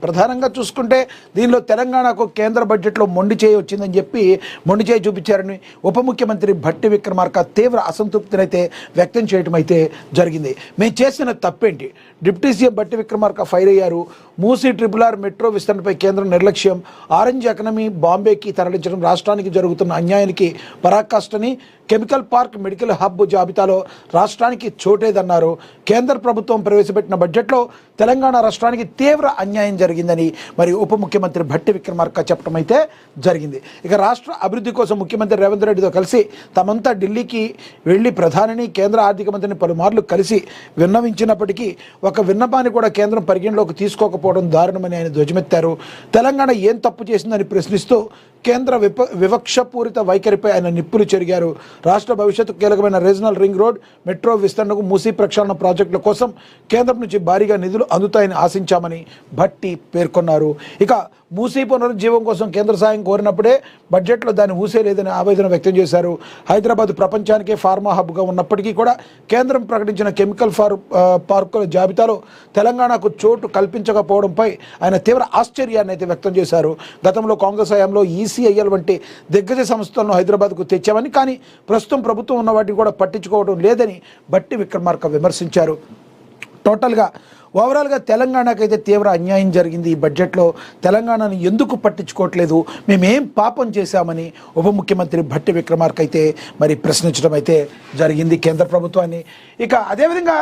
ప్రధానంగా చూసుకుంటే దీనిలో తెలంగాణకు కేంద్ర బడ్జెట్లో మొండి చేయి వచ్చిందని చెప్పి మొండి చేయి చూపించారని ఉప ముఖ్యమంత్రి భట్టి విక్రమార్క తీవ్ర అసంతృప్తిని అయితే వ్యక్తం చేయడం అయితే జరిగింది. మేము చేసిన తప్పేంటి? Deputy CM Bhatti Vikramarka fire అయ్యారు. మూసీ RRR మెట్రో విస్తరణపై కేంద్రం నిర్లక్ష్యం, ఆరెంజ్ ఎకనమీ బాంబేకి తరలించడం రాష్ట్రానికి జరుగుతున్న అన్యాయానికి పరాకాష్ఠని, కెమికల్ పార్క్ మెడికల్ హబ్ జాబితాలో రాష్ట్రానికి చోటేదన్నారు. కేంద్ర ప్రభుత్వం ప్రవేశపెట్టిన బడ్జెట్లో తెలంగాణ రాష్ట్రానికి తీవ్ర అన్యాయం జరిగిందని మరి ఉప ముఖ్యమంత్రి భట్టి విక్రమార్క చెప్పడం అయితే జరిగింది. ఇక రాష్ట్ర అభివృద్ధి కోసం ముఖ్యమంత్రి రేవంత్ రెడ్డితో కలిసి తమంతా ఢిల్లీకి వెళ్లి ప్రధానిని, కేంద్ర ఆర్థిక మంత్రిని పలుమార్లు కలిసి విన్నవించినప్పటికీ ఒక విన్నపాన్ని కూడా కేంద్రం పరిగణలోకి తీసుకోకపోవడం దారుణమని ఆయన ధ్వజమెత్తారు. తెలంగాణ ఏం తప్పు చేసిందని ప్రశ్నిస్తూ కేంద్ర వివక్షపూరిత వైఖరిపై ఆయన నిప్పులు చెరిగారు. రాష్ట్ర భవిష్యత్తు కీలకమైన రీజనల్ రింగ్ రోడ్, మెట్రో విస్తరణకు, మూసీ ప్రక్షాళన ప్రాజెక్టుల కోసం కేంద్రం నుంచి భారీగా నిధులు అందుతాయని ఆశించామని భట్టి పేర్కొన్నారు. ఇక మూసీ పునరుజ్జీవం కోసం కేంద్ర సాయం కోరినప్పుడే బడ్జెట్లో దాన్ని ఊసే లేదని ఆవేదన వ్యక్తం చేశారు. హైదరాబాద్ ప్రపంచానికే ఫార్మా హబ్గా ఉన్నప్పటికీ కూడా కేంద్రం ప్రకటించిన కెమికల్ పార్కుల జాబితాలో తెలంగాణకు చోటు కల్పించకపోవడంపై ఆయన తీవ్ర ఆశ్చర్యాన్ని అయితే వ్యక్తం చేశారు. గతంలో కాంగ్రెస్ హయాంలో ECIL వంటి దిగ్గజ సంస్థలను హైదరాబాద్కు తెచ్చామని, కానీ ప్రస్తుతం ప్రభుత్వం ఉన్న వాటిని కూడా పట్టించుకోవడం లేదని భట్టి విక్రమార్క విమర్శించారు. టోటల్గా ఓవరాల్గా తెలంగాణకైతే తీవ్ర అన్యాయం జరిగింది. ఈ బడ్జెట్లో తెలంగాణను ఎందుకు పట్టించుకోవట్లేదు, మేమేం పాపం చేశామని ఉప ముఖ్యమంత్రి భట్టి విక్రమార్క అయితే మరి ప్రశ్నించడం అయితే జరిగింది కేంద్ర ప్రభుత్వాన్ని. ఇక అదేవిధంగా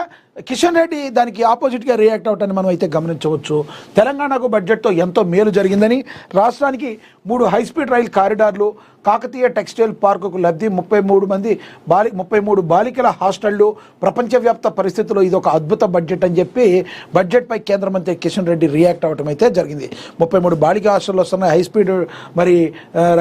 కిషన్ రెడ్డి దానికి ఆపోజిట్గా రియాక్ట్ అవటాన్ని మనం అయితే గమనించవచ్చు. తెలంగాణకు బడ్జెట్తో ఎంతో మేలు జరిగిందని, రాష్ట్రానికి 3 హైస్పీడ్ రైల్ కారిడార్లు, కాకతీయ టెక్స్టైల్ పార్కుకు లబ్ధి, 33 బాలికల హాస్టళ్లు, ప్రపంచవ్యాప్త పరిస్థితుల్లో ఇది ఒక అద్భుత బడ్జెట్ అని చెప్పి బడ్జెట్పై కేంద్ర మంత్రి కిషన్ రెడ్డి రియాక్ట్ అవ్వటం అయితే జరిగింది. 33 బాలిక హాస్టళ్ళు వస్తున్నాయి, హైస్పీడ్ మరి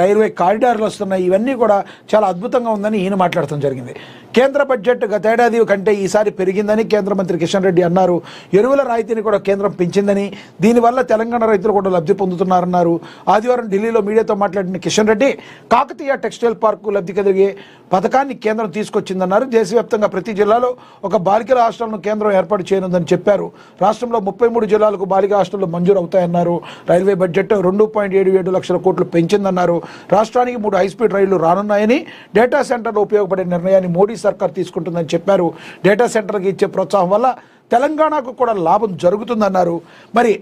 రైల్వే కారిడార్లు వస్తున్నాయి, ఇవన్నీ కూడా చాలా అద్భుతంగా ఉందని ఈయన మాట్లాడటం జరిగింది. కేంద్ర బడ్జెట్ గతేడాది కంటే ఈసారి పెరిగిందని కేంద్ర మంత్రి కిషన్ రెడ్డి అన్నారు. ఎరువుల రాయితీని కూడా కేంద్రం పెంచిందని, దీనివల్ల తెలంగాణ రైతులు కూడా లబ్ధి పొందుతున్నారన్నారు. ఆదివారం ఢిల్లీలో మీడియాతో మాట్లాడిన కిషన్ రెడ్డి కాకతీయ టెక్స్టైల్ పార్కు లబ్ధి కలిగే పథకాన్ని కేంద్రం తీసుకొచ్చిందన్నారు. దేశవ్యాప్తంగా ప్రతి జిల్లాలో ఒక బాలికల హాస్టల్ను కేంద్రం ఏర్పాటు చేయనుందని చెప్పారు. రాష్ట్రంలో 33 జిల్లాలకు బాలిక హాస్టళ్లు మంజూరు అవుతాయన్నారు. రైల్వే బడ్జెట్ 2.77 లక్షల కోట్లు పెంచిందన్నారు. రాష్ట్రానికి 3 హైస్పీడ్ రైళ్లు రానున్నాయని, డేటా సెంటర్లో ఉపయోగపడే నిర్ణయాన్ని మోడీ సర్కార్ తీసుకుంటుందని చెప్పారు. డేటా సెంటర్కి ఇచ్చే ప్రోత్సాహం వల్ల తెలంగాణకు కూడా లాభం జరుగుతుందన్నారు. మరి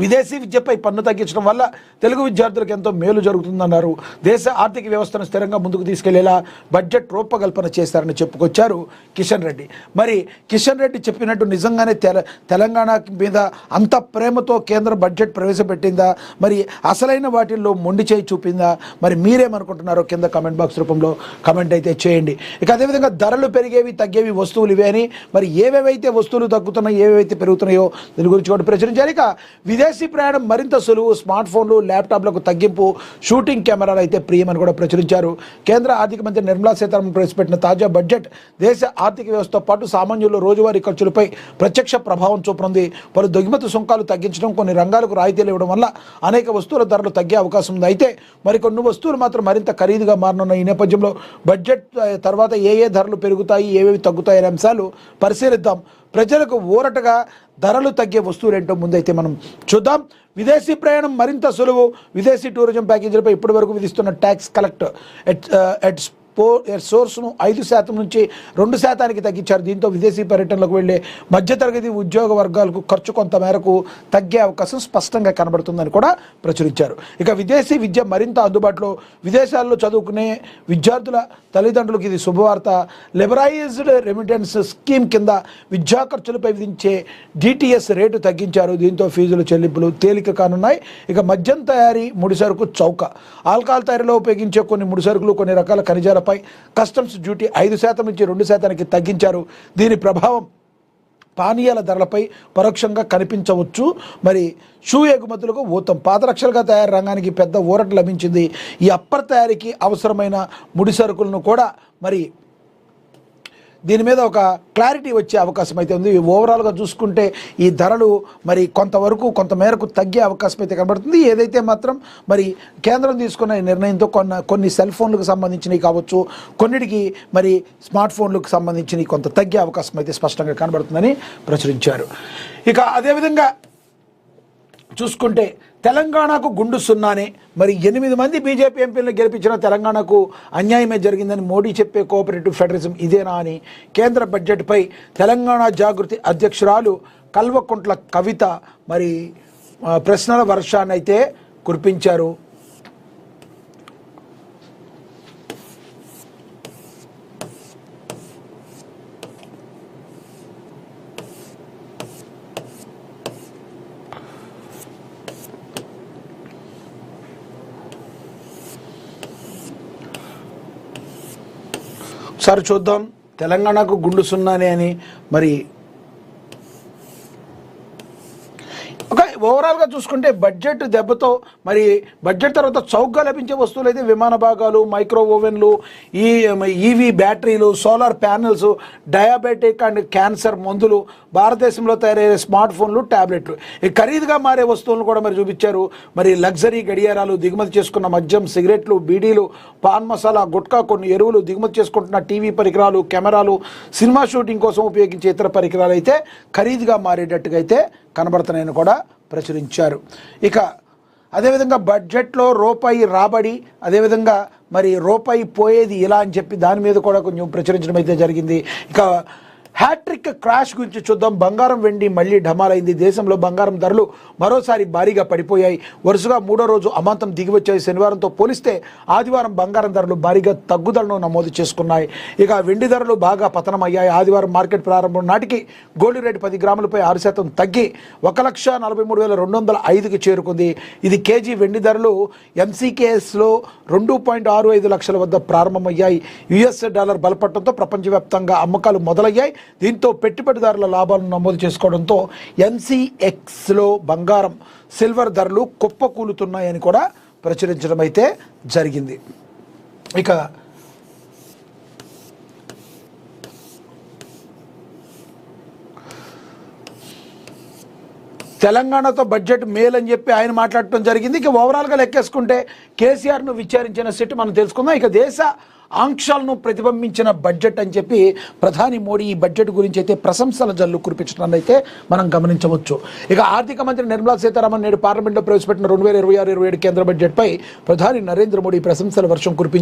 విదేశీ విద్యపై పన్ను తగ్గించడం వల్ల తెలుగు విద్యార్థులకు ఎంతో మేలు జరుగుతుందన్నారు. దేశ ఆర్థిక వ్యవస్థను స్థిరంగా ముందుకు తీసుకెళ్లేలా బడ్జెట్ రూపకల్పన చేశారని చెప్పుకొచ్చారు కిషన్ రెడ్డి. మరి కిషన్ రెడ్డి చెప్పినట్టు నిజంగానే తెలంగాణ మీద అంత ప్రేమతో కేంద్ర బడ్జెట్ ప్రవేశపెట్టిందా, మరి అసలైన వాటిల్లో మొండి చేయి చూపిందా? మరి మీరేమనుకుంటున్నారో కింద కామెంట్ బాక్స్ రూపంలో కామెంట్ అయితే చేయండి. ఇక అదేవిధంగా ధరలు పెరిగేవి తగ్గేవి వస్తువులు ఇవే అని, మరి ఏవేవైతే వస్తువులు తగ్గుతున్నాయో ఏవేవైతే పెరుగుతున్నాయో దీని గురించి కూడా ప్రచురించారు. ఇక విదేశీ ప్రయాణం మరింత సులువు, స్మార్ట్ ఫోన్లు, ల్యాప్టాప్లకు తగ్గింపు, షూటింగ్ కెమెరాలు అయితే ప్రియమని కూడా ప్రచురించారు. కేంద్ర ఆర్థిక మంత్రి నిర్మలా సీతారామన్ ప్రవేశపెట్టిన తాజా బడ్జెట్ దేశ ఆర్థిక వ్యవస్థతో పాటు సామాన్యుల రోజువారీ ఖర్చులపై ప్రత్యక్ష ప్రభావం చూపనుంది. పలు దిగుమతి సుంకాలు తగ్గించడం, కొన్ని రంగాలకు రాయితీలు ఇవ్వడం వల్ల అనేక వస్తువుల ధరలు తగ్గే అవకాశం ఉంది. అయితే మరికొన్ని వస్తువులు మాత్రం మరింత ఖరీదుగా మారనున్న ఈ నేపథ్యంలో బడ్జెట్ తర్వాత ఏ ధరలు పెరుగుతాయి, ఏవేవి తగ్గుతాయి అనే అంశాలు పరిశీలిద్దాం. ప్రజలకు ఊరటగా ధరలు తగ్గే వస్తువులు ఏంటో ముందైతే మనం చూద్దాం. విదేశీ ప్రయాణం మరింత సులువు. విదేశీ టూరిజం ప్యాకేజీలపై ఇప్పటి వరకు విధిస్తున్న ట్యాక్స్ కలెక్ట్ సోర్స్ను 5% నుంచి 2% తగ్గించారు. దీంతో విదేశీ పర్యటనలకు వెళ్లే మధ్యతరగతి ఉద్యోగ వర్గాలకు ఖర్చు కొంత మేరకు తగ్గే అవకాశం స్పష్టంగా కనబడుతుందని కూడా ప్రచురించారు. ఇక విదేశీ విద్య మరింత అందుబాటులో. విదేశాల్లో చదువుకునే విద్యార్థుల తల్లిదండ్రులకు ఇది శుభవార్త. లిబరైజ్డ్ రెమిటెన్స్ స్కీమ్ కింద విద్యా ఖర్చులపై విధించే DTS రేటు తగ్గించారు. దీంతో ఫీజుల చెల్లింపులు తేలిక కానున్నాయి. ఇక మద్యం తయారీ, ముడిసరుకు చౌక. ఆల్కహాల్ తయారీలో ఉపయోగించే కొన్ని ముడిసరుకులు, కొన్ని రకాల ఖనిజాల పై కస్టమ్స్ డ్యూటీ 5% నుంచి 2% తగ్గించారు. దీని ప్రభావం పానీయాల ధరలపై పరోక్షంగా కనిపించవచ్చు. మరి షూ ఎగుమతులకు ఊతం. పాదరక్షలుగా తయారు రంగానికి పెద్ద ఊరట లభించింది. ఈ అప్పర్ తయారీకి అవసరమైన ముడిసరుకులను కూడా మరి దీని మీద ఒక క్లారిటీ వచ్చే అవకాశం అయితే ఉంది. ఓవరాల్గా చూసుకుంటే ఈ ధరలు మరి కొంతమేరకు తగ్గే అవకాశం అయితే కనబడుతుంది. ఏదైతే మాత్రం మరి కేంద్రం తీసుకున్న నిర్ణయంతో కొన్ని సెల్ ఫోన్లకు సంబంధించినవి కావచ్చు, కొన్నిటికి మరి స్మార్ట్ ఫోన్లకు సంబంధించినవి కొంత తగ్గే అవకాశం అయితే స్పష్టంగా కనబడుతుందని ప్రచురించారు. ఇక అదేవిధంగా చూసుకుంటే తెలంగాణకు గుండు సున్నానే. మరి 8 మంది బీజేపీ ఎంపీలను గెలిపించిన తెలంగాణకు అన్యాయమే జరిగిందని మోడీ చెప్పే కోఆపరేటివ్ ఫెడరలిజం ఇదేనా అని కేంద్ర బడ్జెట్పై తెలంగాణ జాగృతి అధ్యక్షురాలు కల్వకుంట్ల కవిత మరి ప్రశ్నల వర్షాన్ని అయితే కురిపించారు. ఒకసారి చూద్దాం, తెలంగాణకు గుండు సున్నానే అని మరి ఓవరాల్గా చూసుకుంటే బడ్జెట్ దెబ్బతో మరి బడ్జెట్ తర్వాత చౌకగా లభించే వస్తువులు అయితే విమాన భాగాలు, మైక్రో ఓవెన్లు, ఈవీ బ్యాటరీలు, solar panels, diabetic and cancer మందులు, భారతదేశంలో తయారయ్యే స్మార్ట్ ఫోన్లు, ట్యాబ్లెట్లు, ఈ ఖరీదుగా మారే వస్తువులను కూడా మరి చూపించారు. మరి లగ్జరీ గడియారాలు, దిగుమతి చేసుకున్న మద్యం, సిగరెట్లు, బీడీలు, పాన్ మసాలా, గుట్కా, కొన్ని ఎరువులు, దిగుమతి చేసుకుంటున్న టీవీ పరికరాలు, కెమెరాలు, సినిమా షూటింగ్ కోసం ఉపయోగించే ఇతర పరికరాలు అయితే ఖరీదుగా మారేటట్టుగా అయితే కనబడుతున్నాయని కూడా ప్రచురించారు. ఇక అదేవిధంగా బడ్జెట్లో రూపాయి రాబడి, అదేవిధంగా మరి రూపాయి పోయేది ఇలా అని చెప్పి దాని మీద కూడా కొంచెం ప్రచురించడం అయితే జరిగింది. ఇక హ్యాట్రిక్ క్రాష్ గురించి చూద్దాం. బంగారం వెండి మళ్ళీ ఢమాలైంది. దేశంలో బంగారం ధరలు మరోసారి భారీగా పడిపోయాయి. వరుసగా 3వ రోజు అమాంతం దిగివచ్చాయి. శనివారంతో పోలిస్తే ఆదివారం బంగారం ధరలు భారీగా తగ్గుదలను నమోదు చేసుకున్నాయి. ఇక వెండి ధరలు బాగా పతనమయ్యాయి. ఆదివారం మార్కెట్ ప్రారంభం నాటికి గోల్డ్ రేటు 10 గ్రాములపై 6% తగ్గి 1,43,205కి చేరుకుంది. ఇది కేజీ వెండి ధరలు ఎంసీకేఎస్లో 2.65 లక్షల వద్ద ప్రారంభమయ్యాయి. యుఎస్ డాలర్ బలపడటంతో ప్రపంచవ్యాప్తంగా అమ్మకాలు మొదలయ్యాయి. దీంతో పెట్టుబడిదారుల లాభాలను నమోదు చేసుకోవడంతో ఎన్సీఎక్స్లో బంగారం, సిల్వర్ ధరలు కుప్పకూలుతున్నాయని కూడా ప్రచురించడం అయితే జరిగింది. ఇక తెలంగాణతో బడ్జెట్ మేలని చెప్పి ఆయన మాట్లాడటం జరిగింది. ఇక ఓవరాల్గా లెక్కేసుకుంటే కేసీఆర్ను విచారించిన సిట్ మనం తెలుసుకుందాం. ఇక దేశ ఆంక్షలను ప్రతిబింబించిన బడ్జెట్ అని చెప్పి ప్రధాని మోడీ ఈ బడ్జెట్ గురించి అయితే ప్రశంసల జల్లు కురిపించడాన్ని అయితే మనం గమనించవచ్చు. ఇక ఆర్థిక మంత్రి నిర్మలా సీతారామన్ నేడు పార్లమెంట్లో ప్రవేశపెట్టిన 2026-27 కేంద్ర బడ్జెట్పై ప్రధాని నరేంద్ర మోడీ ప్రశంసల వర్షం కురిపించారు.